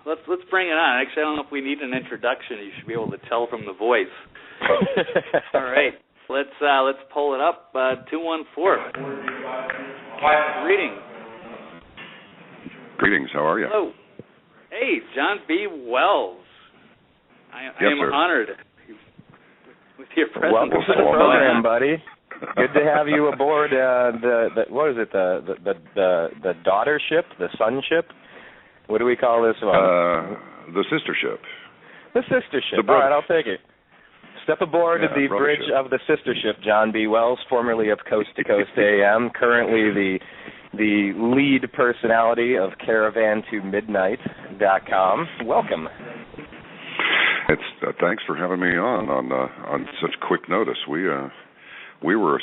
let's bring it on. Actually, I don't know if we need an introduction. You should be able to tell from the voice. All right, let's pull it up. 214. Greetings. Greetings. How are you? Hello. Hey, John B. Wells. I am honored with your presence. Welcome to the program, buddy. Good to have you aboard. What is it? The daughter ship, the son ship. What do we call this one? The sister ship. The sister ship. All right, I'll take it. Step aboard the bridge ship of the sister ship, John B. Wells, formerly of Coast to Coast AM, currently the lead personality of Caravan to Midnight.com. Welcome. It's thanks for having me on such quick notice. We were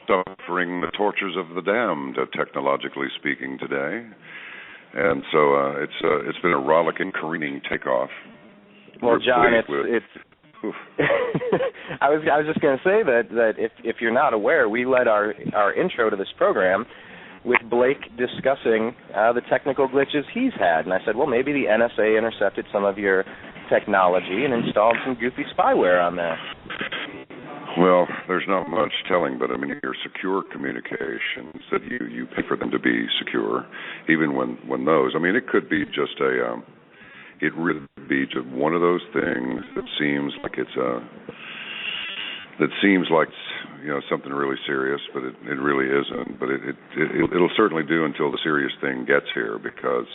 suffering the tortures of the damned, technologically speaking, today, and so it's been a rollicking, careening takeoff. Well, John, it's I was just going to say that if you're not aware, we led our intro to this program with Blake discussing the technical glitches he's had, and I said, well, maybe the NSA intercepted some of your technology and installed some goofy spyware on there. Well, there's not much telling, but I mean, your secure communications that you pay for them to be secure, even when those. I mean, it could be just it really be just one of those things that seems like something really serious, but it really isn't. But it'll certainly do until the serious thing gets here, because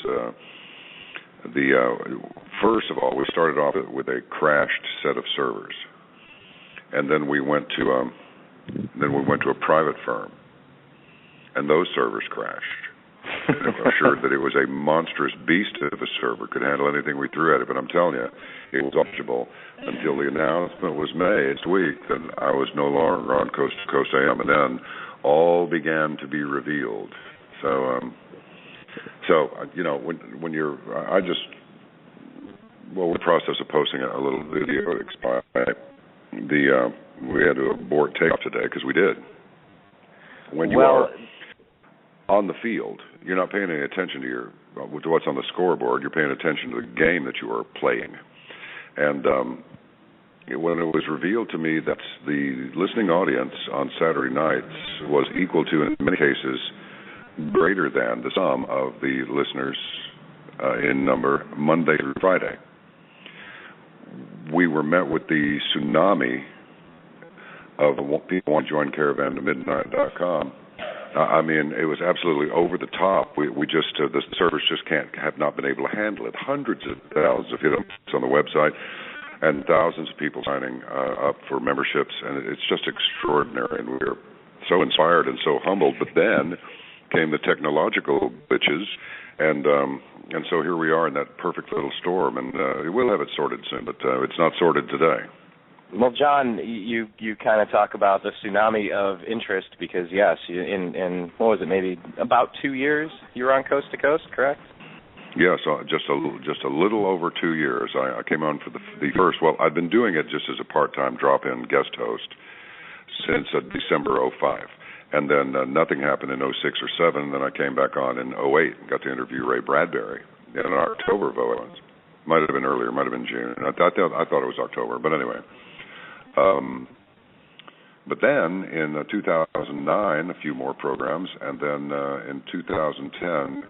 first of all, we started off with a crashed set of servers, and then we went to a private firm, and those servers crashed. I'm sure that it was a monstrous beast of a server, could handle anything we threw at it, but I'm telling you, it was optional until the announcement was made this week that I was no longer on Coast to Coast AM, and then all began to be revealed. So when you're, we're in the process of posting a little video to explain we had to abort takeoff today, because we did. When you are on the field, you're not paying any attention to what's on the scoreboard. You're paying attention to the game that you are playing. And when it was revealed to me that the listening audience on Saturday nights was equal to, in many cases, greater than the sum of the listeners in number Monday through Friday, we were met with the tsunami of people want to join Caravan to Midnight.com. I mean, it was absolutely over the top. We just the servers just have not been able to handle it. Hundreds of thousands of hits on the website, and thousands of people signing up for memberships, and it's just extraordinary. And we were so inspired and so humbled. But then came the technological glitches, and so here we are in that perfect little storm. And we'll have it sorted soon, but it's not sorted today. Well, John, you kind of talk about the tsunami of interest because, yes, in what was it, maybe about 2 years you were on Coast to Coast, correct? Yes, just a little over 2 years. I came on for the first. Well, I've been doing it just as a part-time drop-in guest host since December '05, and then nothing happened in '06 or '07. And then I came back on in '08 and got to interview Ray Bradbury in October of '08. Might have been earlier, might have been June. I thought it was October, but anyway. But then in 2009, a few more programs, and then in 2010,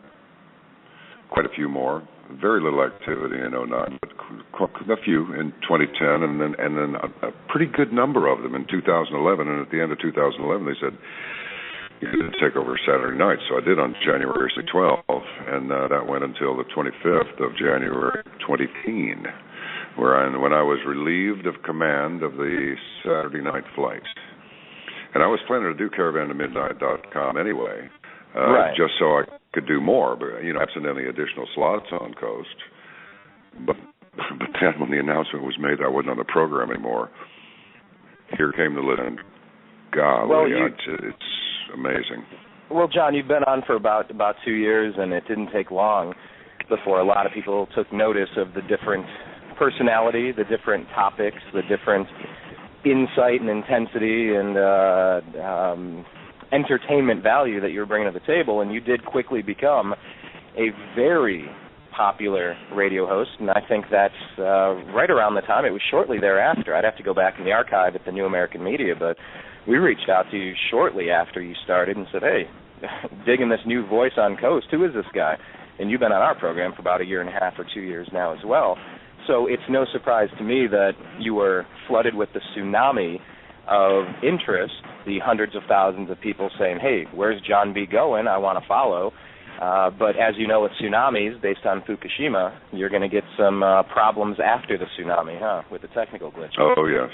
quite a few more. Very little activity in '09, but a few in 2010, and then a pretty good number of them in 2011. And at the end of 2011, they said you could take over Saturday night. So I did on January 12th, and that went until the 25th of January 2015. When I was relieved of command of the Saturday night flight. And I was planning to do Caravan to Midnight.com anyway, right, just so I could do more, but absent any additional slots on Coast. But then when the announcement was made that I wasn't on the program anymore, here came the list. Golly, it's amazing. Well, John, you've been on for about 2 years, and it didn't take long before a lot of people took notice of the different personality, the different topics, the different insight and intensity and entertainment value that you were bringing to the table, and you did quickly become a very popular radio host, and I think that's right around the time. It was shortly thereafter. I'd have to go back in the archive at the New American Media, but we reached out to you shortly after you started and said, hey, digging this new voice on Coast, who is this guy? And you've been on our program for about 1.5 years or 2 years now as well. So it's no surprise to me that you were flooded with the tsunami of interest, the hundreds of thousands of people saying, hey, where's John B. going? I want to follow. But as you know, with tsunamis, based on Fukushima, you're going to get some problems after the tsunami, with the technical glitch. Oh, yes.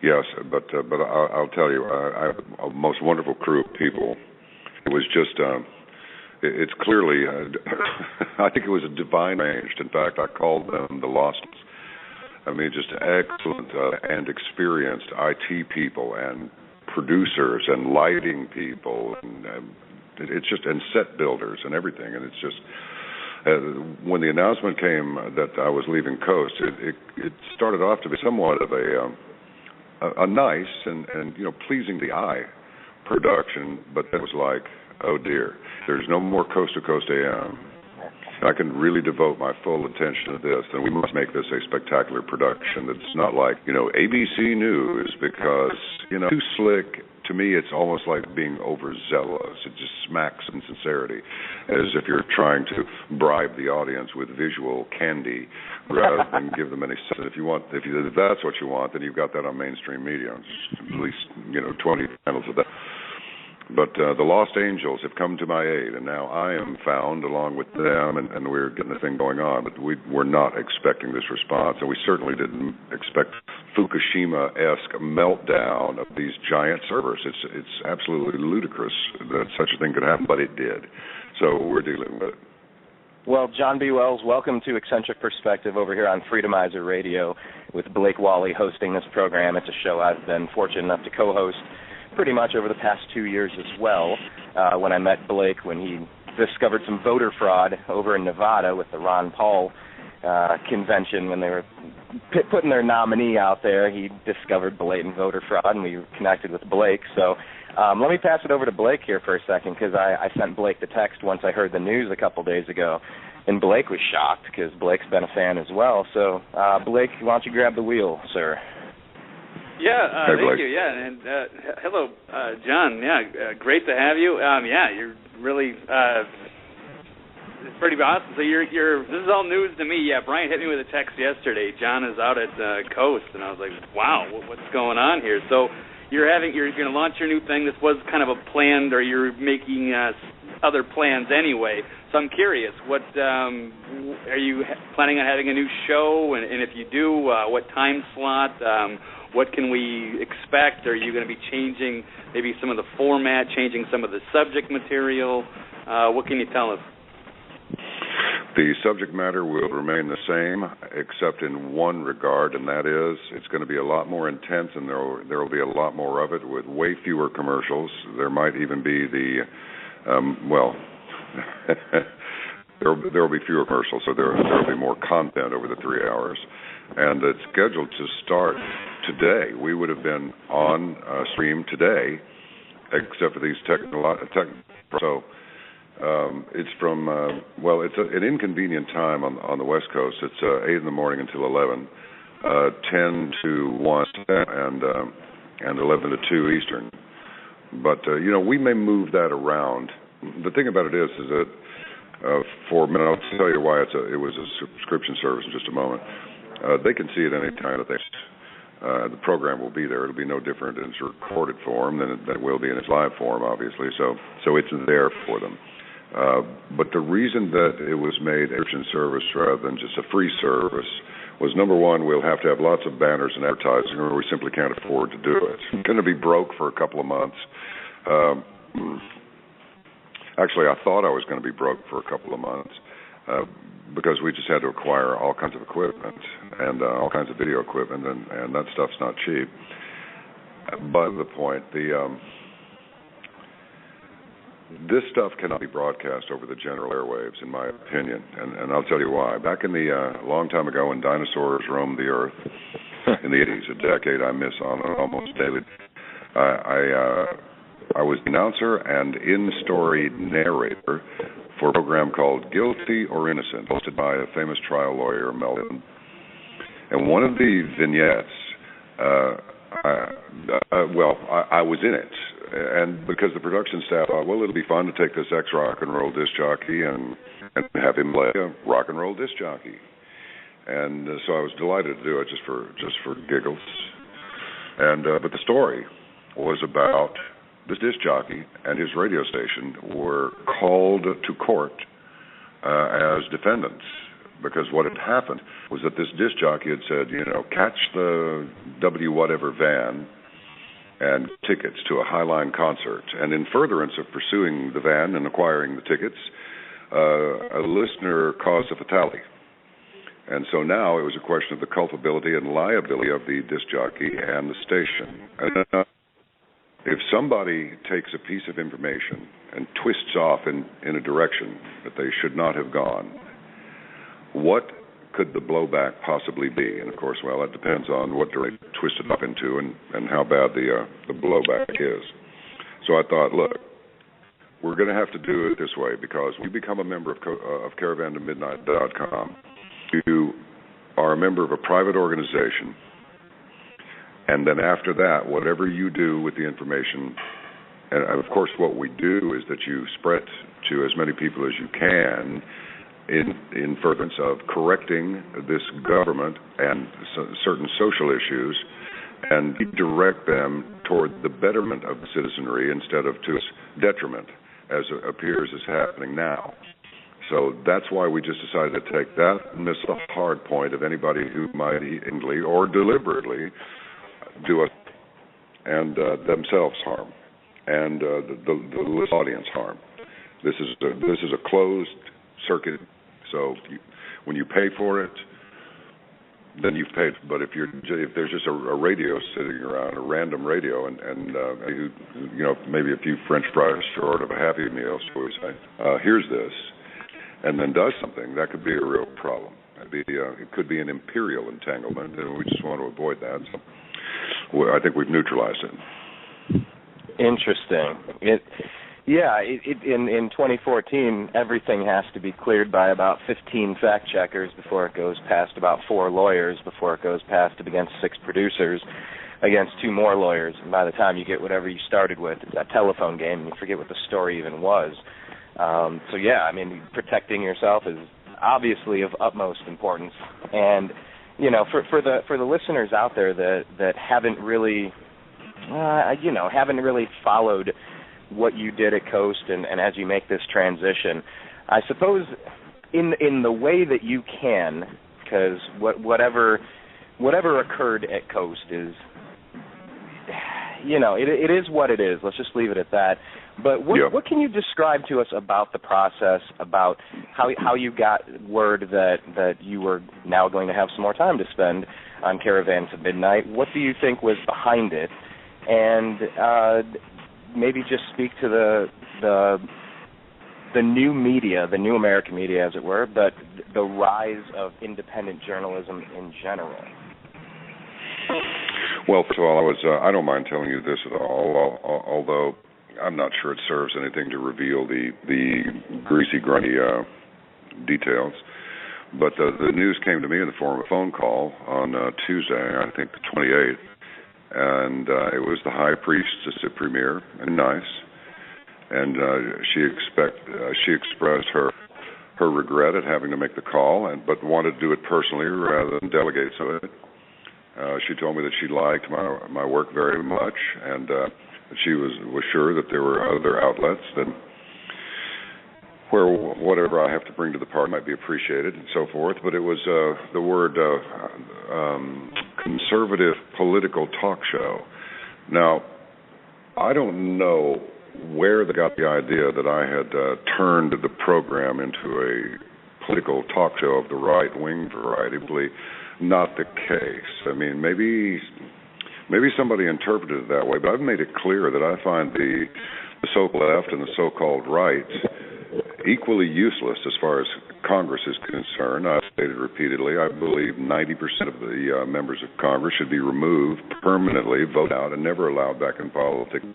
Yes, but I'll tell you, I have a most wonderful crew of people. It was just, it's clearly, I think it was a divine arranged. In fact, I called them the Lost. I mean, just excellent and experienced IT people and producers and lighting people, and it's just, and set builders and everything. And it's just, when the announcement came that I was leaving Coast, it started off to be somewhat of a nice and pleasing to the eye production, but it was like, oh dear, there's no more Coast to Coast AM. I can really devote my full attention to this, and we must make this a spectacular production that's not like, ABC News, because, too slick. To me, it's almost like being overzealous. It just smacks of insincerity, as if you're trying to bribe the audience with visual candy rather than give them any sense. If that's what you want, then you've got that on mainstream media. Just at least 20 channels of that. But the Lost Angels have come to my aid, and now I am found along with them, and we're getting the thing going on. But we were not expecting this response, and we certainly didn't expect Fukushima-esque meltdown of these giant servers. It's absolutely ludicrous that such a thing could happen, but it did. So we're dealing with it. Well, John B. Wells, welcome to Eccentric Perspective over here on Freedomizer Radio with Blake Walley hosting this program. It's a show I've been fortunate enough to co-host pretty much over the past 2 years as well. When I met Blake, when he discovered some voter fraud over in Nevada with the Ron Paul convention, when they were putting their nominee out there, he discovered blatant voter fraud, and we connected with Blake. So let me pass it over to Blake here for a second, because I sent Blake the text once I heard the news a couple days ago, and Blake was shocked because Blake's been a fan as well. So, Blake, why don't you grab the wheel, sir? Yeah, hey, thank you. Yeah, and hello, John. Yeah, great to have you. You're really it's pretty awesome. So this is all news to me. Yeah, Brian hit me with a text yesterday. John is out at Coast, and I was like, wow, what's going on here? So you're going to launch your new thing. This was kind of a planned, or you're making other plans anyway. So I'm curious, what are you planning on having a new show? And if you do, what time slot? What can we expect? Are you going to be changing maybe some of the format, changing some of the subject material? What can you tell us? The subject matter will remain the same, except in one regard, and that is it's going to be a lot more intense, and there will be a lot more of it with way fewer commercials. There might even be there will be fewer commercials, so there will be more content over the 3 hours. And it's scheduled to start today. We would have been on stream today, except for these so it's from, it's an inconvenient time on the West Coast. It's 8 in the morning until 11, 10 to 1, and 11 to 2 Eastern. But, we may move that around. The thing about it is that I'll tell you why it was a subscription service in just a moment. They can see it any time that the program will be there. It'll be no different in its recorded form than it will be in its live form, obviously. So it's there for them. But the reason that it was made a subscription service rather than just a free service was, number one, we'll have to have lots of banners and advertising, or we simply can't afford to do it. It's going to be broke for a couple of months. Actually, I thought I was going to be broke for a couple of months because we just had to acquire all kinds of equipment and all kinds of video equipment, and that stuff's not cheap. But the point, this stuff cannot be broadcast over the general airwaves, in my opinion, and I'll tell you why. Back in the long time ago when dinosaurs roamed the earth, in the 80s, a decade I miss on almost daily, I was announcer and in-story narrator for a program called Guilty or Innocent, hosted by a famous trial lawyer, Melvin. And one of the vignettes, I was in it. And because the production staff thought, well, it'll be fun to take this ex-rock and roll disc jockey and have him play a rock and roll disc jockey. And so I was delighted to do it just for giggles. And but the story was about this disc jockey and his radio station were called to court as defendants, because what had happened was that this disc jockey had said, catch the W whatever van and tickets to a Highline concert. And in furtherance of pursuing the van and acquiring the tickets, a listener caused a fatality. And so now it was a question of the culpability and liability of the disc jockey and the station. And if somebody takes a piece of information and twists off in a direction that they should not have gone, what could the blowback possibly be? And of course, well, that depends on what they twisted up into and how bad the blowback is. So I thought, look, we're going to have to do it this way, because when you become a member of CaravanToMidnight.com, you are a member of a private organization, and then after that, whatever you do with the information, and of course what we do is that you spread to as many people as you can in furtherance of correcting this government and certain social issues, and direct them toward the betterment of the citizenry instead of to its detriment, as it appears is happening now. So that's why we just decided to take that and miss the hard point of anybody who might ignorantly or deliberately do it and themselves harm and the audience harm. This is a closed circuit. So when you pay for it, then you've paid. But if there's just a radio sitting around, a random radio, and maybe a few French fries short of a Happy Meal, so we say, here's this, and then does something, that could be a real problem. It could be an imperial entanglement, and we just want to avoid that. So I think we've neutralized it. Interesting. In 2014, everything has to be cleared by about 15 fact checkers before it goes past about 4 lawyers, before it goes past against 6 producers, against 2 more lawyers. And by the time you get whatever you started with, it's that telephone game, and you forget what the story even was. Protecting yourself is obviously of utmost importance. And for the listeners out there that haven't really followed what you did at Coast and as you make this transition, I suppose in the way that you can, because whatever occurred at Coast is, it is what it is. Let's just leave it at that. But what can you describe to us about the process, about how you got word that you were now going to have some more time to spend on Caravan to Midnight? What do you think was behind it? And maybe just speak to the new media, the new American media, as it were, but the rise of independent journalism in general. Well, first of all, I don't mind telling you this at all, although I'm not sure it serves anything to reveal the greasy, grunty details. But the news came to me in the form of a phone call on Tuesday, I think the 28th. And it was the High Priestess Premier, and nice. And she expressed her regret at having to make the call, but wanted to do it personally rather than delegate to it. She told me that she liked my work very much, and she was sure that there were other outlets that where whatever I have to bring to the party might be appreciated and so forth. But it was the word conservative political talk show. Now, I don't know where they got the idea that I had turned the program into a political talk show of the right-wing variety. Probably not the case. I mean, maybe somebody interpreted it that way, but I've made it clear that I find the so-called left and the so-called right equally useless as far as Congress is concerned. I've stated repeatedly, I believe 90% of the members of Congress should be removed permanently, voted out, and never allowed back in politics.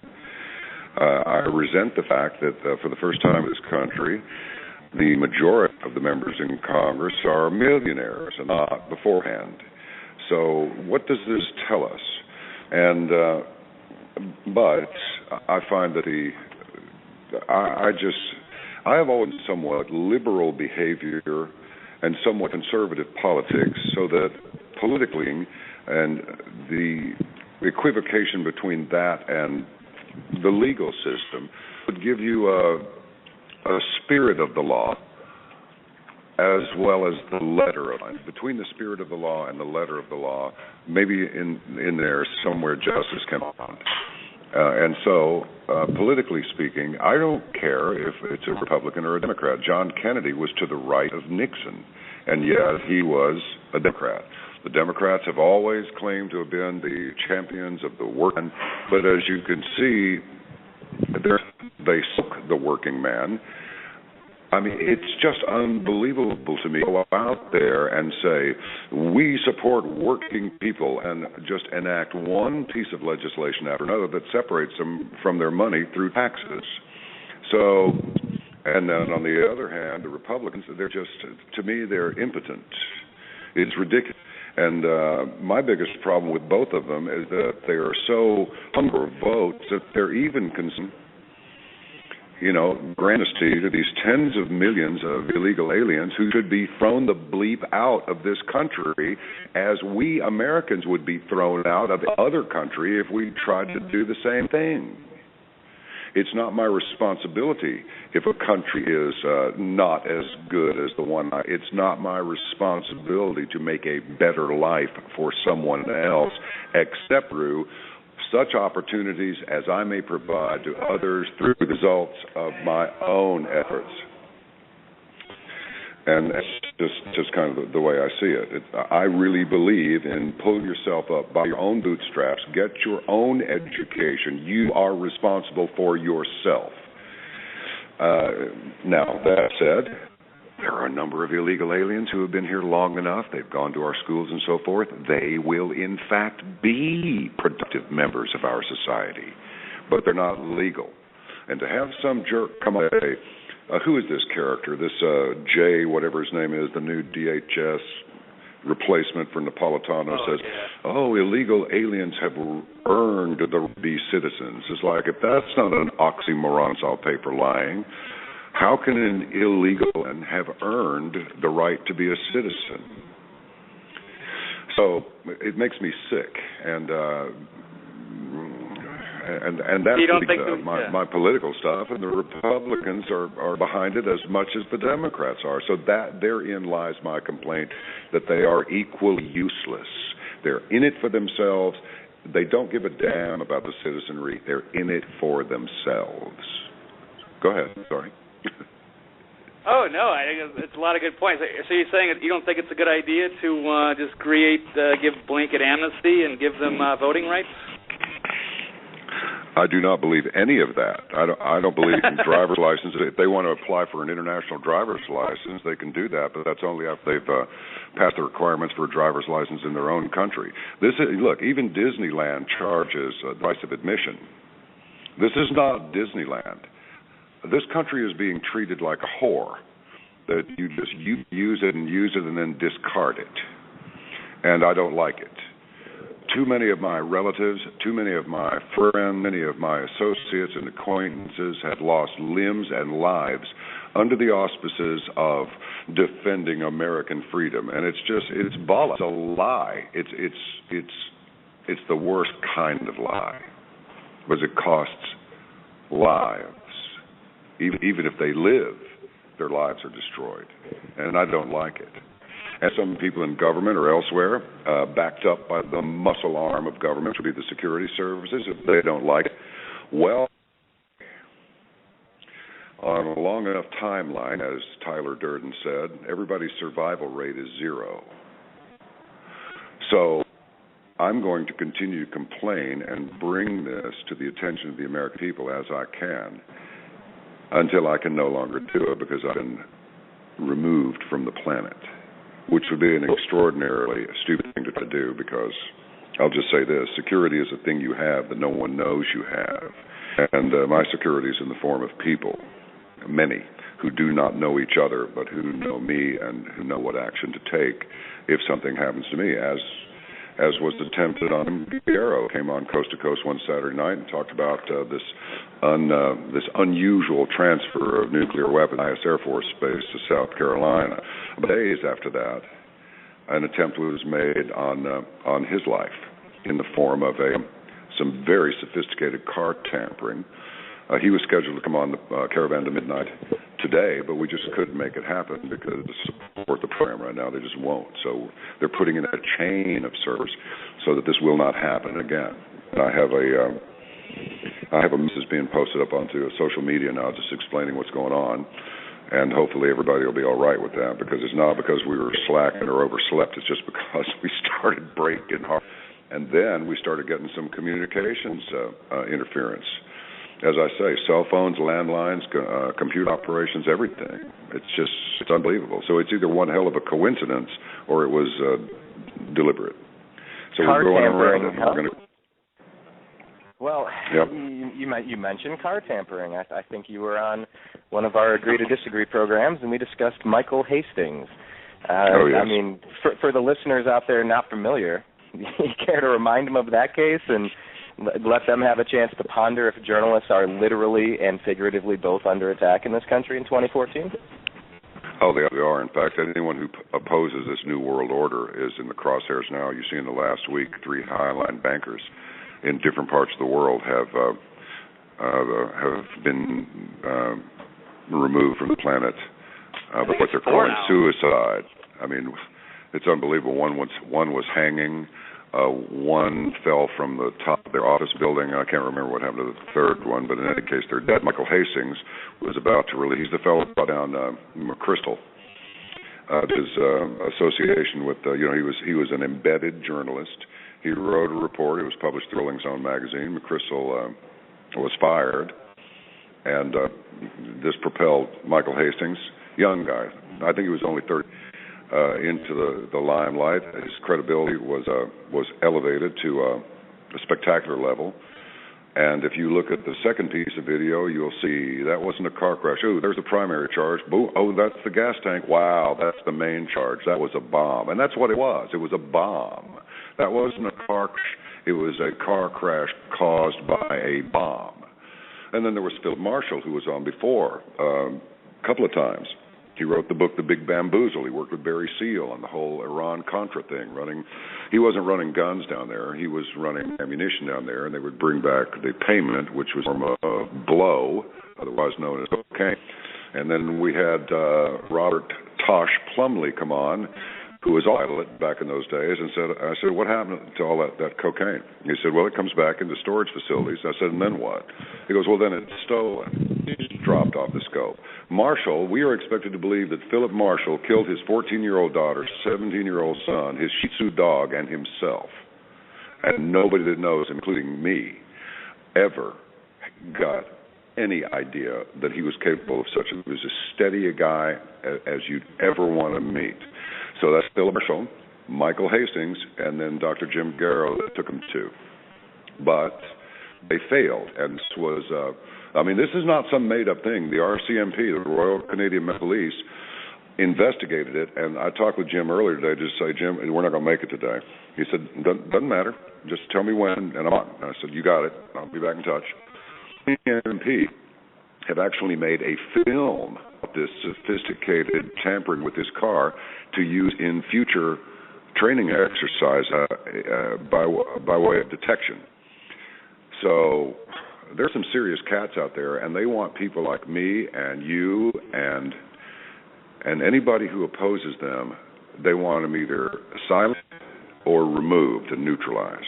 I resent the fact that for the first time in this country, the majority of the members in Congress are millionaires and not beforehand. So what does this tell us? And but I find that I have always somewhat liberal behavior and somewhat conservative politics, so that politically and the equivocation between that and the legal system would give you a spirit of the law as well as the letter of it. Between the spirit of the law and the letter of the law, maybe in there somewhere justice can be found. And so, politically speaking, I don't care if it's a Republican or a Democrat. John Kennedy was to the right of Nixon, and yet he was a Democrat. The Democrats have always claimed to have been the champions of the working, but as you can see, they soak the working man. I mean, it's just unbelievable to me to go out there and say, we support working people, and just enact one piece of legislation after another that separates them from their money through taxes. So, and then on the other hand, the Republicans, they're just, to me, they're impotent. It's ridiculous. And my biggest problem with both of them is that they are so hungry for votes that they're even concerned, amnesty to these tens of millions of illegal aliens who should be thrown the bleep out of this country, as we Americans would be thrown out of other country if we tried to do the same thing. It's not my responsibility if a country is not as good as the one. It's not my responsibility to make a better life for someone else, except through such opportunities as I may provide to others through the results of my own efforts. And that's just kind of the way I see it. I really believe in pull yourself up by your own bootstraps, get your own education. You are responsible for yourself. Now, that said, there are a number of illegal aliens who have been here long enough. They've gone to our schools and so forth. They will, in fact, be productive members of our society, but they're not legal. And to have some jerk come up and say, who is this character, this Jay, whatever his name is, the new DHS replacement for Napolitano, says, illegal aliens have earned the be citizens. It's like, if that's not an oxymoron, I'll pay for lying. How can an illegal alien have earned the right to be a citizen? So it makes me sick, and that's my political stuff, and the Republicans are behind it as much as the Democrats are. So that therein lies my complaint, that they are equally useless. They're in it for themselves. They don't give a damn about the citizenry. They're in it for themselves. Go ahead. Sorry. Oh, no, I think it's a lot of good points. So you're saying you don't think it's a good idea to just give blanket amnesty and give them voting rights? I do not believe any of that. I don't believe in driver's licenses. If they want to apply for an international driver's license, they can do that, but that's only after they've passed the requirements for a driver's license in their own country. Look, even Disneyland charges the price of admission. This is not Disneyland. This country is being treated like a whore, that you just use it and then discard it. And I don't like it. Too many of my relatives, too many of my friends, many of my associates and acquaintances have lost limbs and lives under the auspices of defending American freedom. And it's bollocks. It's a lie. It's the worst kind of lie, because it costs lives. Even if they live, their lives are destroyed. And I don't like it. And some people in government or elsewhere, backed up by the muscle arm of government, which would be the security services, if they don't like it, well, on a long enough timeline, as Tyler Durden said, everybody's survival rate is 0. So I'm going to continue to complain and bring this to the attention of the American people as I can, until I can no longer do it, because I've been removed from the planet, which would be an extraordinarily stupid thing to do, because I'll just say this: security is a thing you have that no one knows you have. And my security is in the form of people, many, who do not know each other, but who know me and who know what action to take if something happens to me, as was attempted on Guerrero. Came on Coast to Coast one Saturday night and talked about this unusual transfer of nuclear weapons from Air Force Base to South Carolina. Days after that, an attempt was made on his life in the form of some very sophisticated car tampering. He was scheduled to come on the Caravan to midnight today, but we just couldn't make it happen because to support the program right now, they just won't. So they're putting in a chain of servers so that this will not happen again. And I have a message being posted up onto social media now just explaining what's going on, and hopefully everybody will be all right with that, because it's not because we were slacking or overslept. It's just because we started breaking hard. And then we started getting some communications interference. As I say, cell phones, landlines, computer operations, everything. It's unbelievable. So it's either one hell of a coincidence or it was deliberate. So car we're going tampering, around it. huh? We're going to. Well, yep. You mentioned car tampering. I think you were on one of our Agree to Disagree programs, and we discussed Michael Hastings. Oh, yes. I mean, for the listeners out there not familiar, you care to remind them of that case and let them have a chance to ponder if journalists are literally and figuratively both under attack in this country in 2014? Oh, they are. In fact, anyone who opposes this new world order is in the crosshairs now. You see in the last week, 3 highline bankers in different parts of the world have been removed from the planet by what they're calling suicide. I mean, it's unbelievable. One was hanging. One fell from the top of their office building. I can't remember what happened to the third one, but in any case, they're dead. Michael Hastings was about to release. He's the fellow who brought down McChrystal. His association with, he was an embedded journalist. He wrote a report. It was published in Rolling Stone magazine. McChrystal was fired, and this propelled Michael Hastings, young guy. I think he was only 30. Into the limelight. His credibility was elevated to a spectacular level. And if you look at the second piece of video, you'll see that wasn't a car crash. Oh, there's the primary charge. Boo! Oh, that's the gas tank. Wow, that's the main charge. That was a bomb. And that's what it was. It was a bomb. That wasn't a car crash. It was a car crash caused by a bomb. And then there was Philip Marshall, who was on before a couple of times. He wrote the book The Big Bamboozle. He worked with Barry Seal on the whole Iran-Contra thing. He wasn't running guns down there. He was running ammunition down there, and they would bring back the payment, which was from a blow, otherwise known as cocaine. And then we had Robert Tosh Plumlee come on, who was a pilot back in those days, and I said, what happened to all that cocaine? He said, well, it comes back into storage facilities. I said, and then what? He goes, well, then it's stolen. It's dropped off the scope. Marshall, we are expected to believe that Philip Marshall killed his 14-year-old daughter, 17-year-old son, his Shih Tzu dog, and himself. And nobody that knows, including me, ever got any idea that he was capable of such. He was as steady a guy as you'd ever want to meet. So that's Philip Marshall, Michael Hastings, and then Dr. Jim Garrow that took him to. But they failed, and this was, this is not some made-up thing. The RCMP, the Royal Canadian Mounted Police, investigated it, and I talked with Jim earlier today, just say, Jim, we're not going to make it today. He said, doesn't matter. Just tell me when, and I'm on. I said, you got it. I'll be back in touch. The RCMP have actually made a film of this sophisticated tampering with his car to use in future training exercise by way of detection. So there's some serious cats out there, and they want people like me and you and anybody who opposes them. They want them either silenced or removed and neutralized.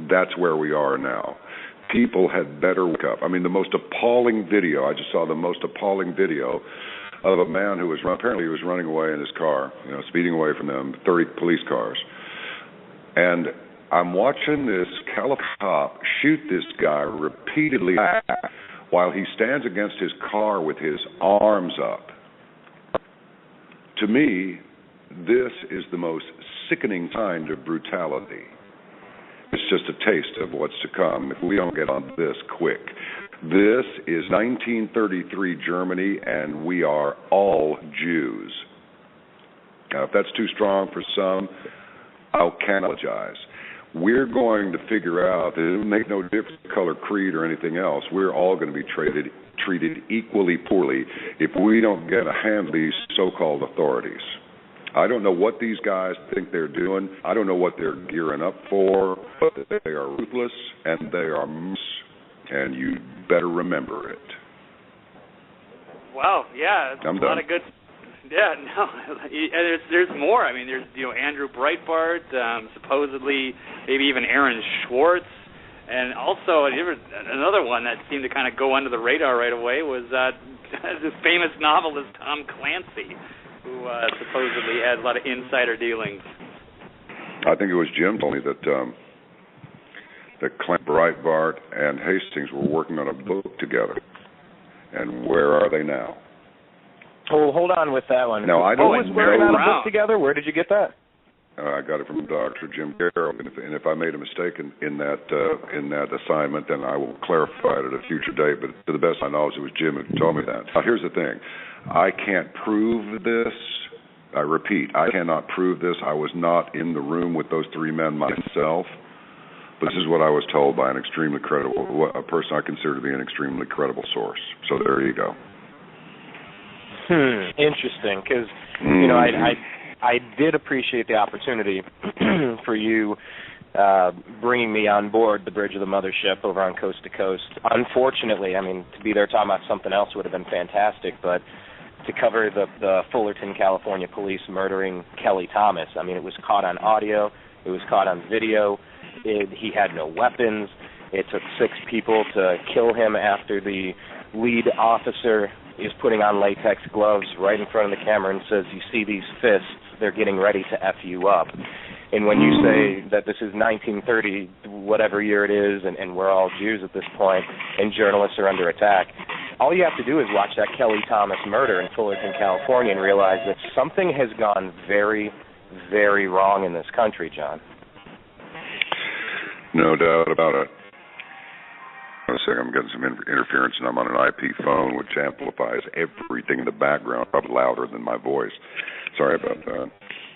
That's where we are now. People had better wake up. The most appalling video, I just saw the most appalling video of a man who was, apparently he was running away in his car, speeding away from them, 30 police cars. And I'm watching this California cop shoot this guy repeatedly while he stands against his car with his arms up. To me, this is the most sickening kind of brutality. It's just a taste of what's to come if we don't get on this quick. This is 1933 Germany, and we are all Jews. Now, if that's too strong for some, I'll apologize. We're going to figure out that it will make no difference color, creed, or anything else. We're all going to be treated equally poorly if we don't get a hand of these so-called authorities. I don't know what these guys think they're doing. I don't know what they're gearing up for, but they are ruthless and they are and you better remember it. Wow, yeah, I'm a done. lot of good. Yeah, no, and there's more. I mean, there's Andrew Breitbart, supposedly maybe even Aaron Schwartz, and also another one that seemed to kind of go under the radar right away was this famous novelist Tom Clancy, who supposedly had a lot of insider dealings. I think it was Jim told me that Breitbart and Hastings were working on a book together. And where are they now? Oh, hold on with that one. No, I don't was working on a book together? Where did you get that? I got it from Dr. Jim Carroll, and if I made a mistake in that assignment, then I will clarify it at a future date. But to the best of my knowledge, it was Jim who told me that. Now, here's the thing: I can't prove this. I repeat, I cannot prove this. I was not in the room with those three men myself. But this is what I was told by a person I consider to be an extremely credible source. So there you go. Interesting, because I did appreciate the opportunity for you bringing me on board the bridge of the mothership over on Coast to Coast. Unfortunately, I mean, to be there talking about something else would have been fantastic, but to cover the Fullerton, California police murdering Kelly Thomas, I mean, it was caught on audio, it was caught on video, he had no weapons, it took 6 people to kill him after the lead officer is putting on latex gloves right in front of the camera and says, "You see these fists, they're getting ready to F you up." And when you say that this is 1930, whatever year it is, and we're all Jews at this point, and journalists are under attack, all you have to do is watch that Kelly Thomas murder in Fullerton, California, and realize that something has gone very, very wrong in this country, John. No doubt about it. One second, I'm getting some interference, and I'm on an IP phone, which amplifies everything in the background, probably louder than my voice. Sorry about that.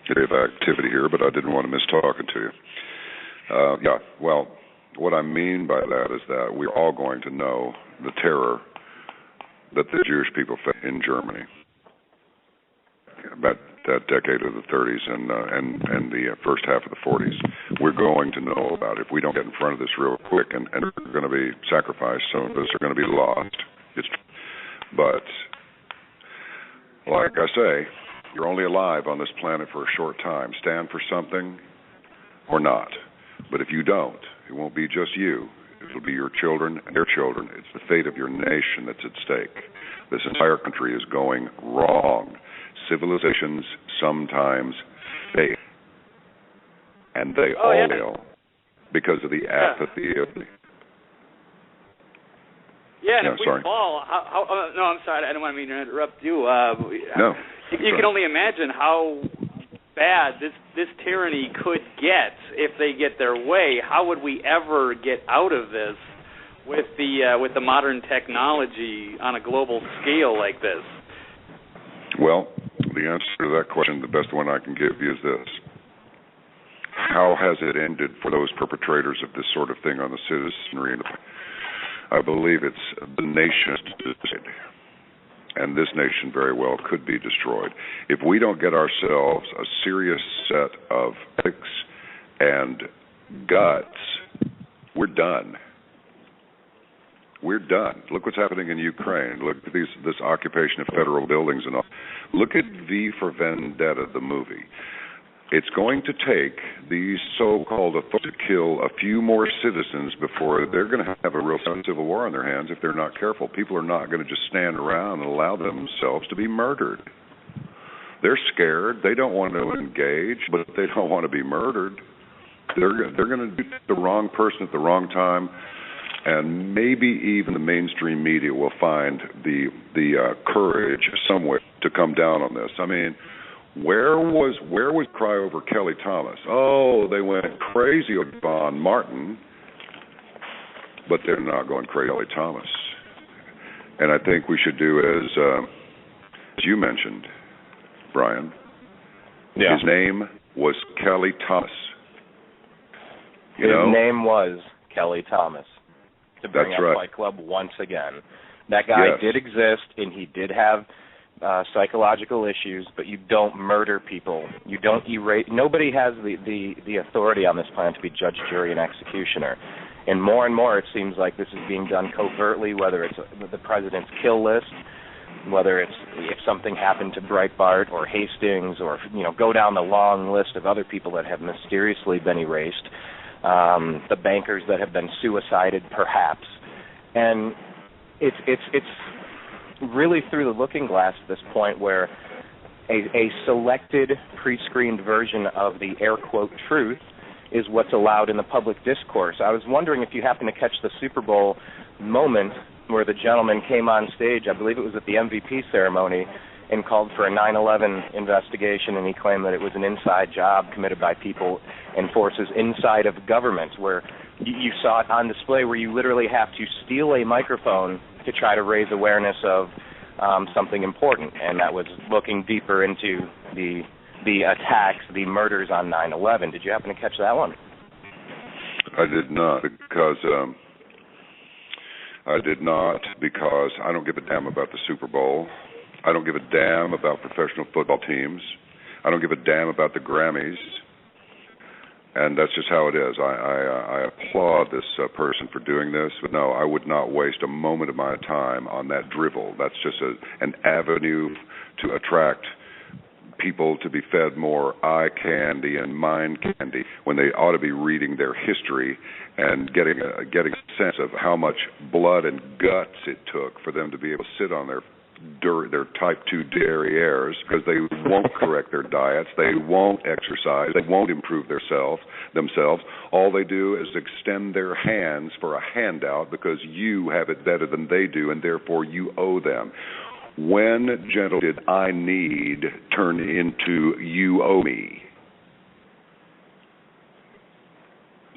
Bit of activity here, but I didn't want to miss talking to you. Yeah, well, what I mean by that is that we're all going to know the terror that the Jewish people faced in Germany about that decade of the 30s and the first half of the 40s. We're going to know about it. If we don't get in front of this real quick, and we're going to be sacrificed, some of us are going to be lost. But, like I say, you're only alive on this planet for a short time. Stand for something or not. But if you don't, it won't be just you. It'll be your children and their children. It's the fate of your nation that's at stake. This entire country is going wrong. Civilizations sometimes fail. And they all fail because of the apathy of the... Yeah, and if we fall... no, I'm sorry. I don't want to mean to interrupt you. No. You can only imagine how bad this tyranny could get if they get their way. How would we ever get out of this with the modern technology on a global scale like this? Well, the answer to that question, the best one I can give you is this. How has it ended for those perpetrators of this sort of thing on the citizenry? I believe it's the nation destroyed, and this nation very well could be destroyed. If we don't get ourselves a serious set of ethics and guts, we're done. We're done. Look what's happening in Ukraine. Look at this occupation of federal buildings and all. Look at V for Vendetta, the movie. It's going to take these so-called authorities to kill a few more citizens before they're going to have a real civil war on their hands if they're not careful. People are not going to just stand around and allow themselves to be murdered. They're scared. They don't want to engage, but they don't want to be murdered. They're going to do the wrong person at the wrong time. And maybe even the mainstream media will find the courage somewhere to come down on this. I mean, where was cry over Kelly Thomas? Oh, they went crazy over Von Martin, but they're not going crazy over Kelly Thomas. And I think we should do as you mentioned, Brian. Yeah. His name was Kelly Thomas. His name was Kelly Thomas. To bring That's up right. Fight Club once again. That guy did exist, and he did have psychological issues, but you don't murder people. You don't erase. Nobody has the authority on this planet to be judge, jury, and executioner. And more it seems like this is being done covertly, whether it's the president's kill list, whether it's if something happened to Breitbart or Hastings, or go down the long list of other people that have mysteriously been erased, the bankers that have been suicided, perhaps, and it's really through the looking glass at this point where a selected, pre-screened version of the air quote truth is what's allowed in the public discourse. I was wondering if you happen to catch the Super Bowl moment where the gentleman came on stage, I believe it was at the MVP ceremony, and called for a 9/11 investigation, and he claimed that it was an inside job committed by people and forces inside of government, where you saw it on display where you literally have to steal a microphone to try to raise awareness of something important, and that was looking deeper into the attacks, the murders on 9/11. Did you happen to catch that one? I did not, because I don't give a damn about the Super Bowl. I don't give a damn about professional football teams. I don't give a damn about the Grammys. And that's just how it is. I applaud this person for doing this, but no, I would not waste a moment of my time on that drivel. That's just an avenue to attract people to be fed more eye candy and mind candy when they ought to be reading their history and getting a sense of how much blood and guts it took for them to be able to sit on their type 2 derrieres, because they won't correct their diets, they won't exercise, they won't improve themselves. All they do is extend their hands for a handout because you have it better than they do, and therefore you owe them. When, gentle, did I need turn into you owe me?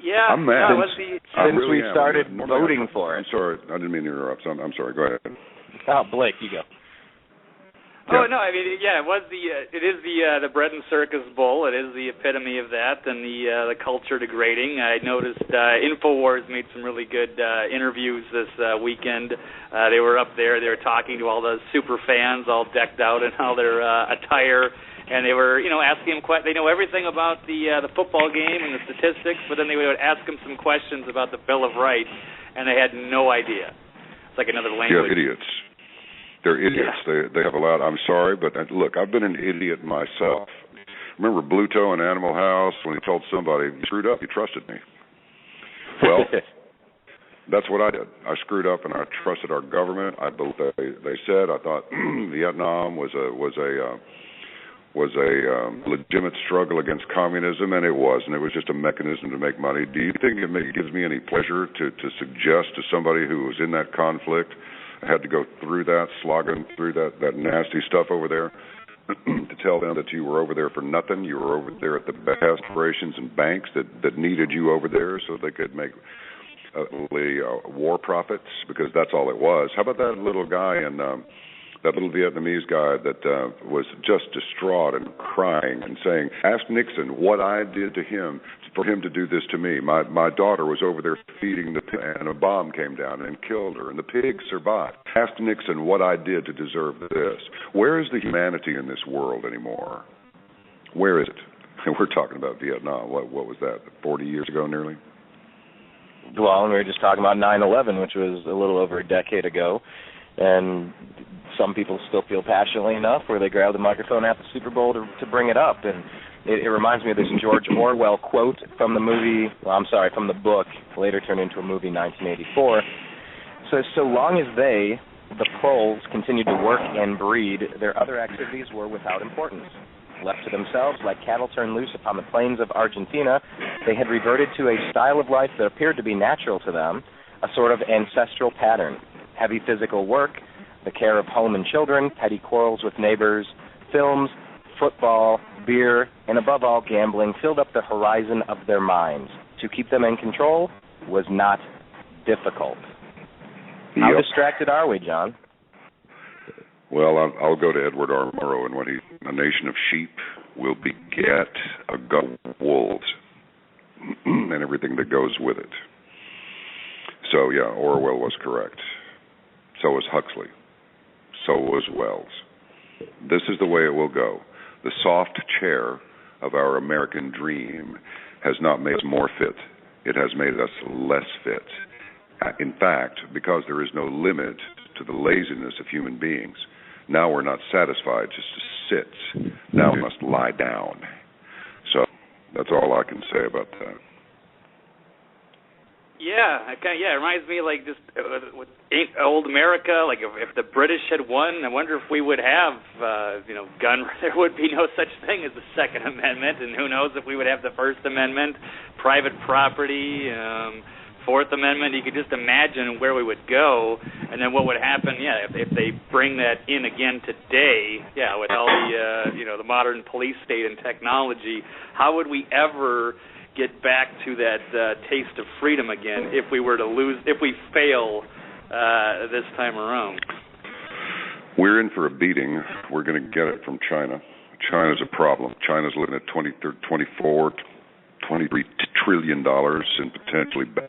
Yeah, I'm mad. Since we started voting for it. I'm sorry, I didn't mean to interrupt. I'm sorry. Go ahead. Oh, Blake, you go. Oh no, I mean, yeah, it is the bread and circus bowl. It is the epitome of that, and the culture degrading. I noticed InfoWars made some really good interviews this weekend. They were up there. They were talking to all the super fans, all decked out in all their attire, and they were, asking them. They know everything about the football game and the statistics, but then they would ask them some questions about the Bill of Rights, and they had no idea. It's like another language. Yeah, idiots. They're idiots. Yeah. They have a lot. I'm sorry, but look, I've been an idiot myself. Remember Bluto in Animal House when he told somebody, "You screwed up, you trusted me." Well, that's what I did. I screwed up, and I trusted our government. I believe they said. I thought Vietnam was a legitimate struggle against communism, and it was, and it was just a mechanism to make money. Do you think it gives me any pleasure to suggest to somebody who was in that conflict, had to go through that, slogging through that nasty stuff over there, to tell them that you were over there for nothing? You were over there at the best corporations and banks that needed you over there so they could make war profits, because that's all it was. How about that little guy and that little Vietnamese guy that was just distraught and crying and saying, "Ask Nixon what I did to him for him to do this to me. My daughter was over there feeding the pig, and a bomb came down and killed her, and the pig survived. Ask Nixon what I did to deserve this." Where is the humanity in this world anymore? Where is it? And we're talking about Vietnam. What was that, 40 years ago nearly? Well, and we were just talking about 9/11, which was a little over a decade ago. And some people still feel passionately enough where they grab the microphone at the Super Bowl to bring it up. And it reminds me of this George Orwell quote from the from the book, later turned into a movie, 1984. So long as the proles, continued to work and breed, their other activities were without importance. Left to themselves, like cattle turned loose upon the plains of Argentina, they had reverted to a style of life that appeared to be natural to them, a sort of ancestral pattern. Heavy physical work, the care of home and children, petty quarrels with neighbors, films, football, beer, and above all, gambling filled up the horizon of their minds. To keep them in control was not difficult. How distracted are we, John? Well, I'll go to Edward R. Murrow, and a nation of sheep will beget a gut of wolves and everything that goes with it. So, yeah, Orwell was correct. So was Huxley. So was Wells. This is the way it will go. The soft chair of our American dream has not made us more fit. It has made us less fit. In fact, because there is no limit to the laziness of human beings, now we're not satisfied just to sit. Now we must lie down. So that's all I can say about that. Yeah, it reminds me like just with old America. Like if the British had won, I wonder if we would have, gun. There would be no such thing as the Second Amendment, and who knows if we would have the First Amendment, private property, Fourth Amendment. You could just imagine where we would go, and then what would happen. Yeah, if they bring that in again today, with all the the modern police state and technology, how would we ever get back to that taste of freedom again if we were to lose, if we fail this time around? We're in for a beating. We're going to get it from China. China's a problem. China's looking at $23 trillion in potentially bets.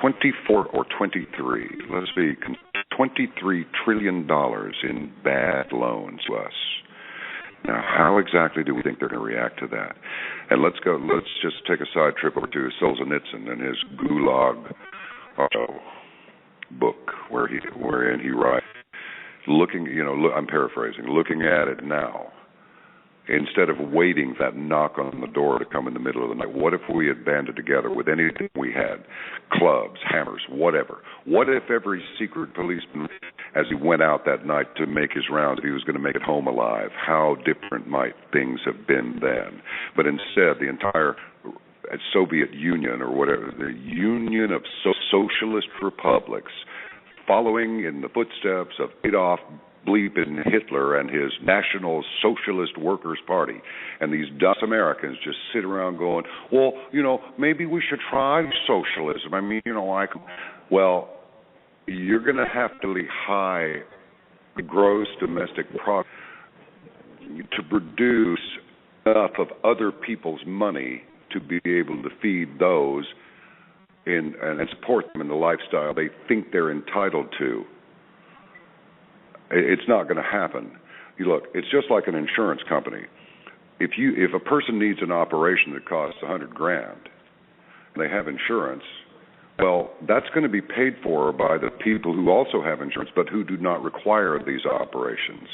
24 or 23. Let's see, $23 trillion in bad loans to us. Now, how exactly do we think they're going to react to that? And let's just take a side trip over to Solzhenitsyn and his Gulag book, wherein he writes, I'm paraphrasing, looking at it now, instead of waiting for that knock on the door to come in the middle of the night, what if we had banded together with anything we had, clubs, hammers, whatever? What if every secret policeman, as he went out that night to make his rounds, if he was going to make it home alive, how different might things have been then? But instead, the entire Soviet Union, or whatever, the Union of Socialist Republics, following in the footsteps of Adolf bleeping Hitler and his National Socialist Workers' Party, and these dumb Americans just sit around going, well, maybe we should try socialism. I mean, well, you're going to have to be high gross domestic product to produce enough of other people's money to be able to feed those and support them in the lifestyle they think they're entitled to. It's not going to happen. Look, it's just like an insurance company. If a person needs an operation that costs $100,000, and they have insurance, well, that's going to be paid for by the people who also have insurance, but who do not require these operations.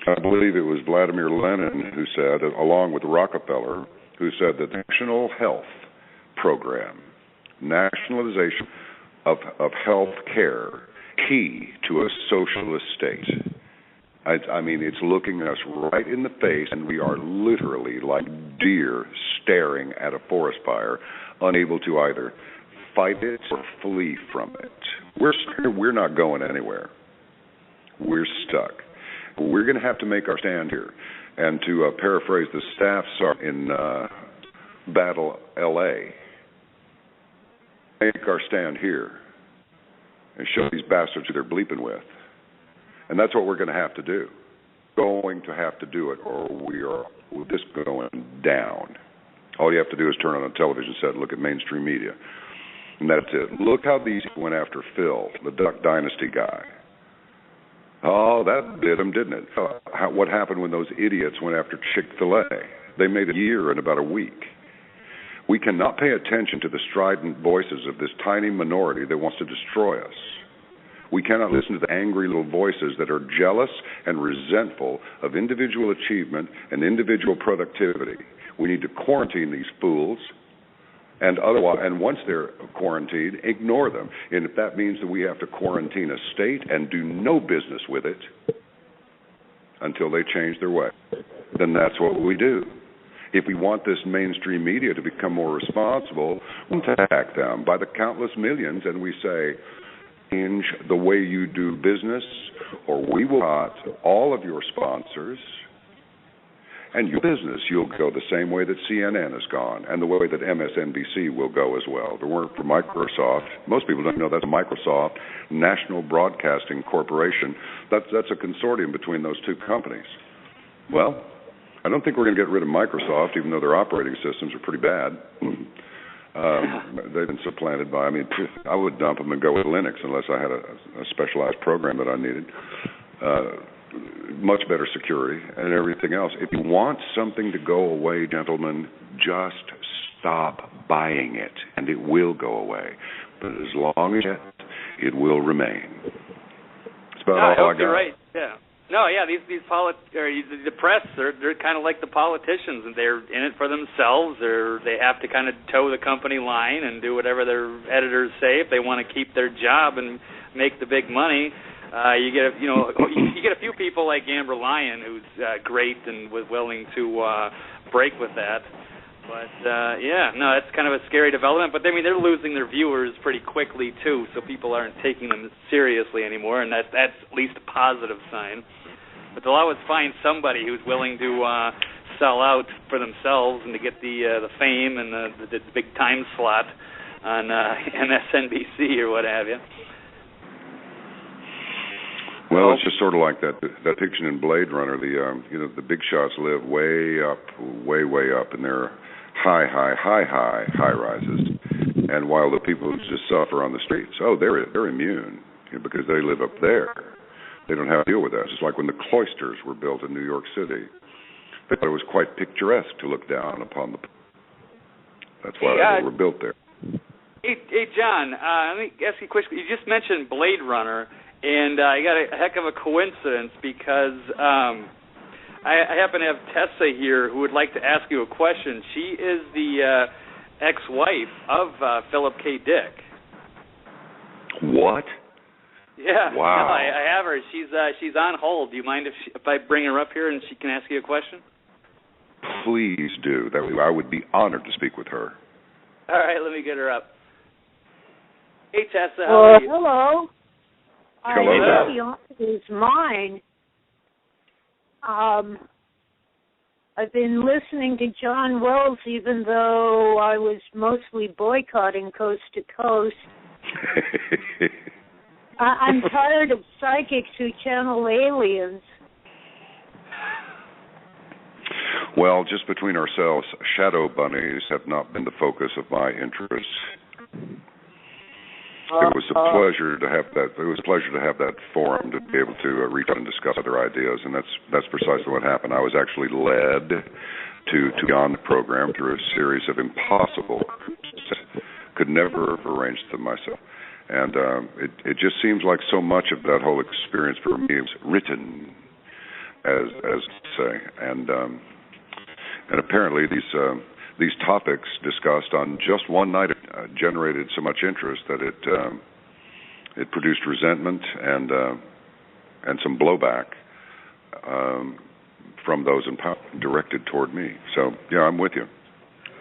I believe it was Vladimir Lenin who said, along with Rockefeller, who said that the National Health Program, nationalization of health care, key to a socialist state. I mean, it's looking us right in the face, and we are literally like deer staring at a forest fire, unable to either fight it or flee from it. We're not going anywhere. We're stuck. We're going to have to make our stand here. And to paraphrase the staff sergeant in Battle L.A., make our stand here and show these bastards who they're bleeping with. And that's what we're going to have to do. Going to have to do it, or we are just going down. All you have to do is turn on a television set and look at mainstream media. And that's it. Look how these went after Phil, the Duck Dynasty guy. Oh, that did them, didn't it? What happened when those idiots went after Chick-fil-A? They made a year in about a week. We cannot pay attention to the strident voices of this tiny minority that wants to destroy us. We cannot listen to the angry little voices that are jealous and resentful of individual achievement and individual productivity. We need to quarantine these fools, and once they're quarantined, ignore them. And if that means that we have to quarantine a state and do no business with it until they change their way, then that's what we do. If we want this mainstream media to become more responsible, we attack them by the countless millions, and we say, change the way you do business, or we will cut all of your sponsors. And your business, you'll go the same way that CNN has gone and the way that MSNBC will go as well. If it weren't for Microsoft, most people don't know that's a Microsoft National Broadcasting Corporation. That's a consortium between those two companies. Well, I don't think we're going to get rid of Microsoft, even though their operating systems are pretty bad. They've been supplanted by, I would dump them and go with Linux unless I had a specialized program that I needed. Much better security and everything else. If you want something to go away, gentlemen, just stop buying it, and it will go away. But as long as it will remain. That's about all I got. You're right. Yeah. No, yeah. These the press, they're kind of like the politicians, and they're in it for themselves, or they have to kind of toe the company line and do whatever their editors say if they want to keep their job and make the big money. You get a few people like Amber Lyon, who's great and was willing to break with that. But that's kind of a scary development. But they're losing their viewers pretty quickly too, so people aren't taking them seriously anymore, and that's at least a positive sign. But they'll always find somebody who's willing to sell out for themselves and to get the fame and the big time slot on MSNBC or what have you. Well, it's just sort of like that fiction in Blade Runner. The big shots live way up in their high rises, and while the people who just suffer on the streets, they're immune because they live up there. They don't have to deal with that. It's just like when the cloisters were built in New York City. They thought it was quite picturesque to look down upon the. That's why they were built there. Hey, John, let me ask you a question. You just mentioned Blade Runner. And I got a heck of a coincidence because I happen to have Tessa here who would like to ask you a question. She is the ex-wife of Philip K. Dick. What? Yeah. Wow. No, I have her. She's on hold. Do you mind if I bring her up here and she can ask you a question? Please do. I would be honored to speak with her. All right, let me get her up. Hey, Tessa, how are you? Hello. Hello. I know the honor is mine. I've been listening to John Wells, even though I was mostly boycotting Coast to Coast. I'm tired of psychics who channel aliens. Well, just between ourselves, shadow bunnies have not been the focus of my interest. It was a pleasure to have that. It was a pleasure to have that forum to be able to reach out and discuss other ideas, and that's precisely what happened. I was actually led to be on the program through a series of impossible. Could never have arranged them myself, and it just seems like so much of that whole experience for me was written, as say, and apparently these topics discussed on just one night generated so much interest that it produced resentment and some blowback from those in power directed toward me. So yeah, I'm with you.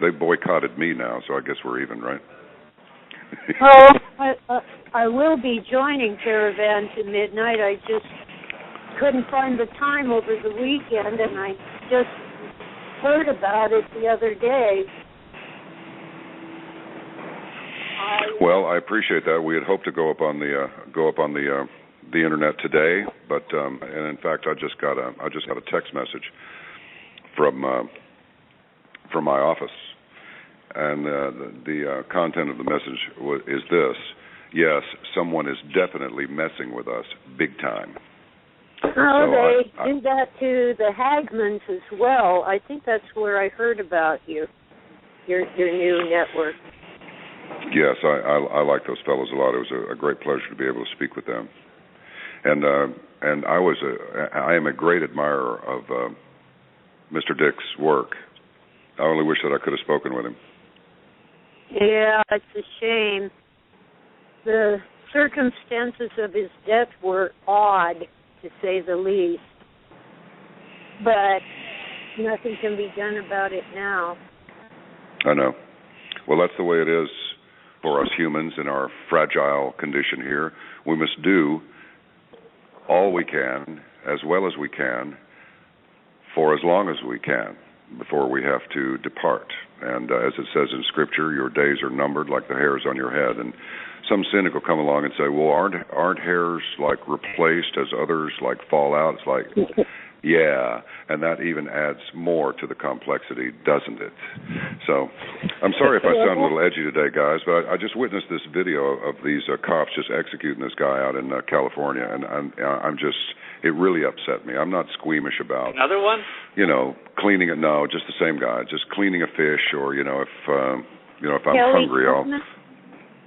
They boycotted me now, so I guess we're even, right? Well, I will be joining Caravan to midnight. I just couldn't find the time over the weekend, and I just heard about it the other day. Well, I appreciate that. We had hoped to go up on the internet today, but and in fact, I just got a text message from my office, and the content of the message is this: yes, someone is definitely messing with us big time. Oh, they do that to the Hagmans as well. I think that's where I heard about your new network. Yes, I like those fellows a lot. It was a great pleasure to be able to speak with them. And I am a great admirer of Mr. Dick's work. I only wish that I could have spoken with him. Yeah, it's a shame. The circumstances of his death were odd, to say the least. But nothing can be done about it now. I know. Well, that's the way it is for us humans in our fragile condition here. We must do all we can, as well as we can, for as long as we can before we have to depart. And as it says in Scripture, your days are numbered like the hairs on your head. And some cynic will come along and say, well, aren't hairs like replaced as others like fall out? It's like, yeah, and that even adds more to the complexity, doesn't it? So I'm sorry if I sound a little edgy today, guys, but I just witnessed this video of these cops just executing this guy out in California, and I'm just, it really upset me. I'm not squeamish about another one, cleaning it. No, just the same guy, just cleaning a fish, or if I'm hungry, I'll.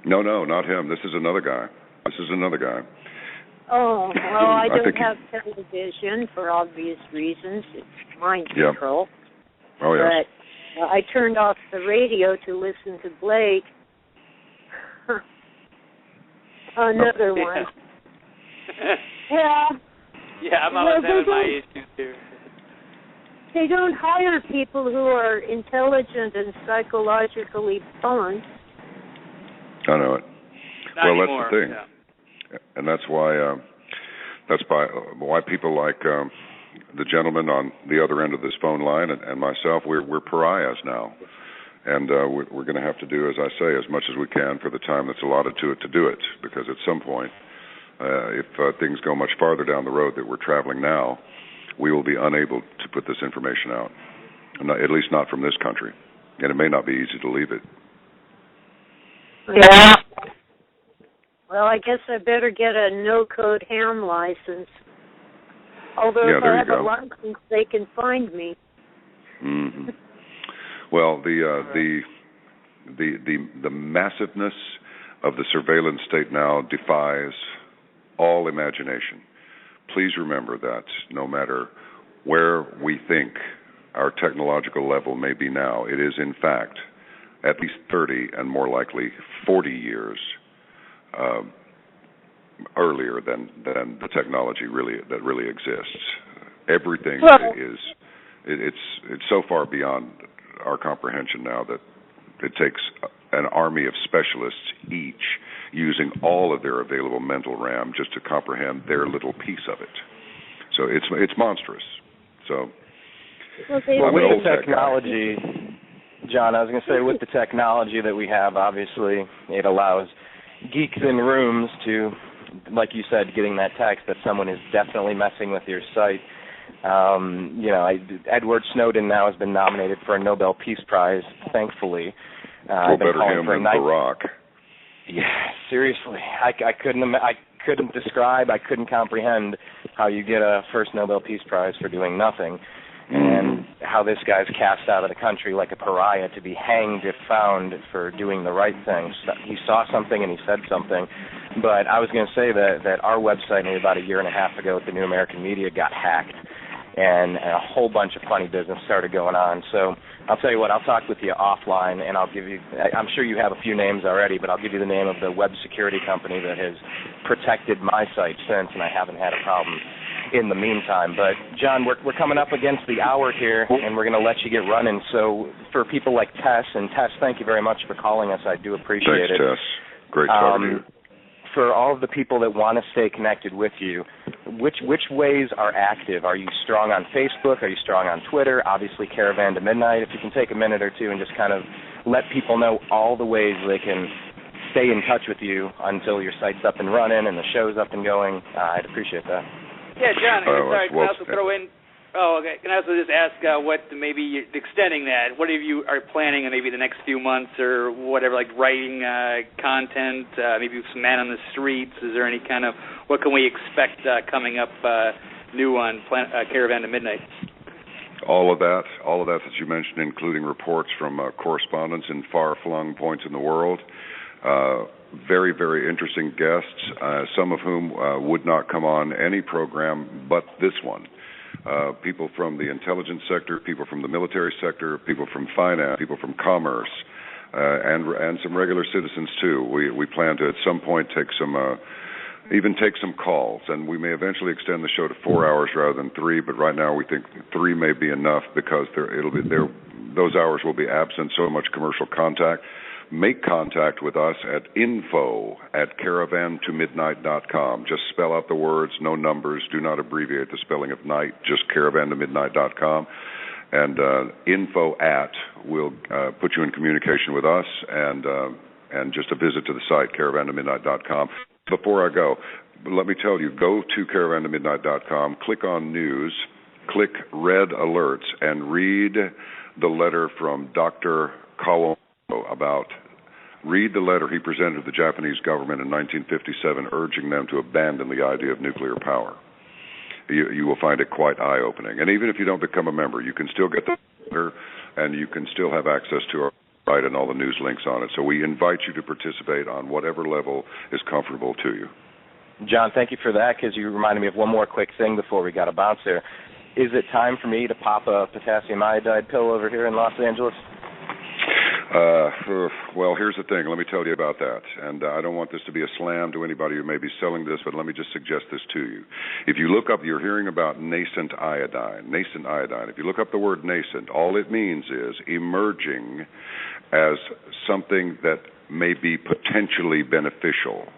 No, not him. This is another guy. Oh, well, I don't have television for obvious reasons. It's mind control. Oh, yes. But I turned off the radio to listen to Blake. Another one. Yeah. Yeah, I'm always having my issues here. They don't hire people who are intelligent and psychologically balanced. I know it. Not anymore. That's the thing. Yeah. And that's why people like the gentleman on the other end of this phone line and myself, we're pariahs now. And we're going to have to do, as I say, as much as we can for the time that's allotted to it to do it, because at some point, if things go much farther down the road that we're traveling now, we will be unable to put this information out, at least not from this country. And it may not be easy to leave it. Yeah. Well, I guess I better get a no-code ham license. Although if I have a license, they can find me. Mm-hmm. Well, the massiveness of the surveillance state now defies all imagination. Please remember that no matter where we think our technological level may be now, it is in fact at least 30 and more likely 40 years earlier than the technology that really exists. Everything is it's so far beyond our comprehension now that it takes an army of specialists each using all of their available mental RAM just to comprehend their little piece of it. So it's monstrous. So with the technology, John, I was going to say, with the technology that we have, obviously it allows geeks in rooms to, like you said, getting that text that someone is definitely messing with your site. Edward Snowden now has been nominated for a Nobel Peace Prize, thankfully. Better him than Barack. Yeah, seriously. I couldn't describe, I couldn't comprehend how you get a first Nobel Peace Prize for doing nothing, and how this guy's cast out of the country like a pariah to be hanged if found for doing the right thing. So he saw something and he said something. But I was going to say that our website maybe about a year and a half ago with the New American Media got hacked, and a whole bunch of funny business started going on. So I'll tell you what, I'll talk with you offline, and I'll give you, I'm sure you have a few names already, but I'll give you the name of the web security company that has protected my site since, and I haven't had a problem in the meantime. But, John, we're coming up against the hour here, and we're going to let you get running. So for people like Tess, and Tess, thank you very much for calling us. I do appreciate it. Thanks, Tess. Great talking to you. For all of the people that want to stay connected with you, which ways are active? Are you strong on Facebook? Are you strong on Twitter? Obviously, Caravan to Midnight. If you can take a minute or two and just kind of let people know all the ways they can stay in touch with you until your site's up and running and the show's up and going, I'd appreciate that. Yeah, John, sorry, can I also throw in, can I also just ask what maybe you're extending that, what you are planning in maybe the next few months or whatever, like writing content, maybe some man on the streets, is there any kind of, what can we expect coming up new on Caravan to Midnight? All of that that you mentioned, including reports from correspondents in far-flung points in the world. Very, very interesting guests, some of whom would not come on any program but this one. People from the intelligence sector, people from the military sector, people from finance, people from commerce, and some regular citizens too. We plan to at some point take some calls, and we may eventually extend the show to 4 hours rather than 3. But right now we think 3 may be enough because those hours will be absent so much commercial contact. make contact with us at info@caravantomidnight.com. Just spell out the words, no numbers. Do not abbreviate the spelling of night, just caravantomidnight.com. And info@ will put you in communication with us, and just a visit to the site, caravantomidnight.com. Before I go, let me tell you, go to caravantomidnight.com, click on news, click red alerts, and read the letter from Dr. Kawamoto read the letter he presented to the Japanese government in 1957 urging them to abandon the idea of nuclear power. You will find it quite eye-opening. And even if you don't become a member, you can still get the letter, and you can still have access to our site and all the news links on it. So we invite you to participate on whatever level is comfortable to you. John, thank you for that, because you reminded me of one more quick thing before we got to bounce there. Is it time for me to pop a potassium iodide pill over here in Los Angeles? Well, here's the thing. Let me tell you about that. And I don't want this to be a slam to anybody who may be selling this, but let me just suggest this to you. If you look up, you're hearing about nascent iodine. If you look up the word nascent, all it means is emerging as something that may be potentially beneficial.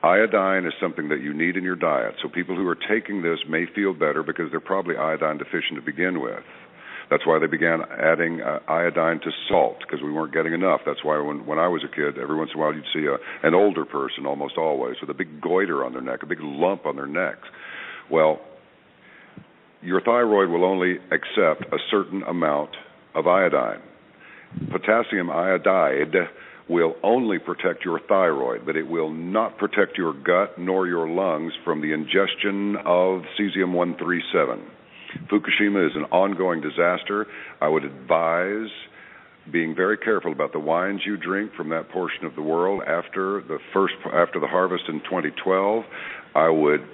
Iodine is something that you need in your diet. So people who are taking this may feel better because they're probably iodine deficient to begin with. That's why they began adding iodine to salt, because we weren't getting enough. That's why when I was a kid, every once in a while you'd see an older person, almost always, with a big goiter on their neck, a big lump on their neck. Well, your thyroid will only accept a certain amount of iodine. Potassium iodide will only protect your thyroid, but it will not protect your gut nor your lungs from the ingestion of cesium-137. Fukushima is an ongoing disaster. I would advise being very careful about the wines you drink from that portion of the world after the harvest in 2012. I would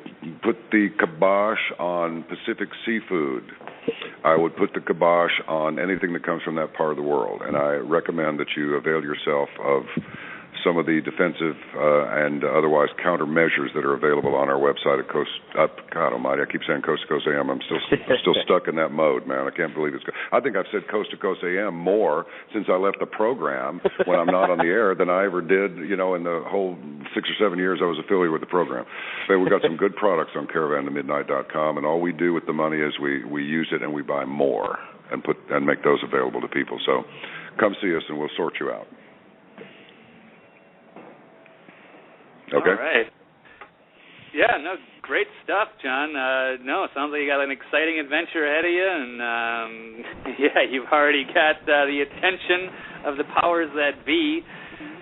put the kibosh on Pacific seafood. I would put the kibosh on anything that comes from that part of the world, and I recommend that you avail yourself of some of the defensive and otherwise countermeasures that are available on our website at God Almighty, I keep saying Coast to Coast AM. I'm still stuck in that mode, man. I can't believe it's. I think I've said Coast to Coast AM more since I left the program when I'm not on the air than I ever did, in the whole 6 or 7 years I was affiliated with the program. But we've got some good products on caravantomidnight.com, and all we do with the money is we use it and we buy more and make those available to people. So come see us and we'll sort you out. Okay. All right. Yeah, no, great stuff, John. Sounds like you got an exciting adventure ahead of you, and you've already got the attention of the powers that be,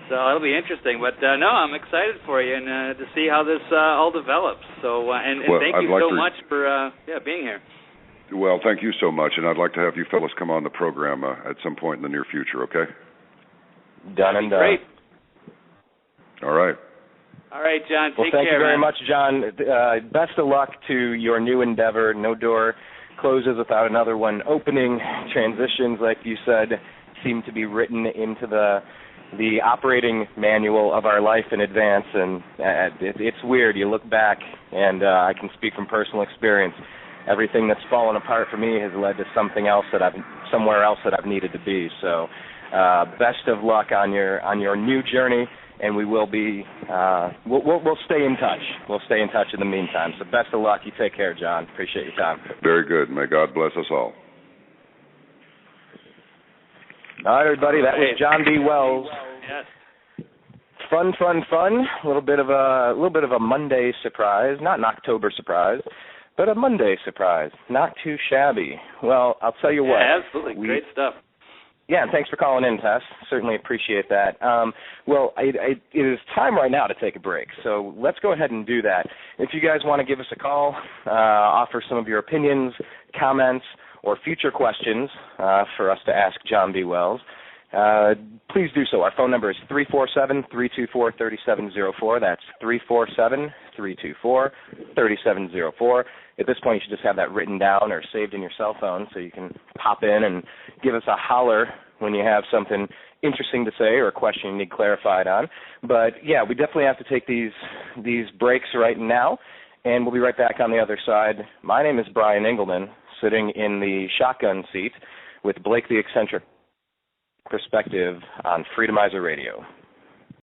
so it'll be interesting. But I'm excited for you and to see how this all develops. So, and thank you so much for being here. Well, thank you so much, and I'd like to have you fellas come on the program at some point in the near future. Okay. Done and done. Great. All right. All right, John, take care. Well, thank you very much, John. Best of luck to your new endeavor. No door closes without another one opening. Transitions, like you said, seem to be written into the operating manual of our life in advance, and it's weird. You look back, and I can speak from personal experience. Everything that's fallen apart for me has led to somewhere else that I've needed to be. So, best of luck on your new journey. And we will be, we'll stay in touch. We'll stay in touch in the meantime. So best of luck. You take care, John. Appreciate your time. Very good. May God bless us all. All right, everybody. That was John B. Wells. Yes. Fun. A little bit of a Monday surprise, not an October surprise, but a Monday surprise. Not too shabby. Well, I'll tell you what. Yeah, absolutely. Great stuff. Yeah, and thanks for calling in, Tess. Certainly appreciate that. It is time right now to take a break, so let's go ahead and do that. If you guys want to give us a call, offer some of your opinions, comments, or future questions for us to ask John B. Wells, please do so. Our phone number is 347-324-3704. That's 347-324-3704. At this point, you should just have that written down or saved in your cell phone so you can pop in and give us a holler when you have something interesting to say or a question you need clarified on. But, yeah, we definitely have to take these breaks right now, and we'll be right back on the other side. My name is Brian Engelman, sitting in the shotgun seat with Blake the Eccentric Perspective on Freedomizer Radio.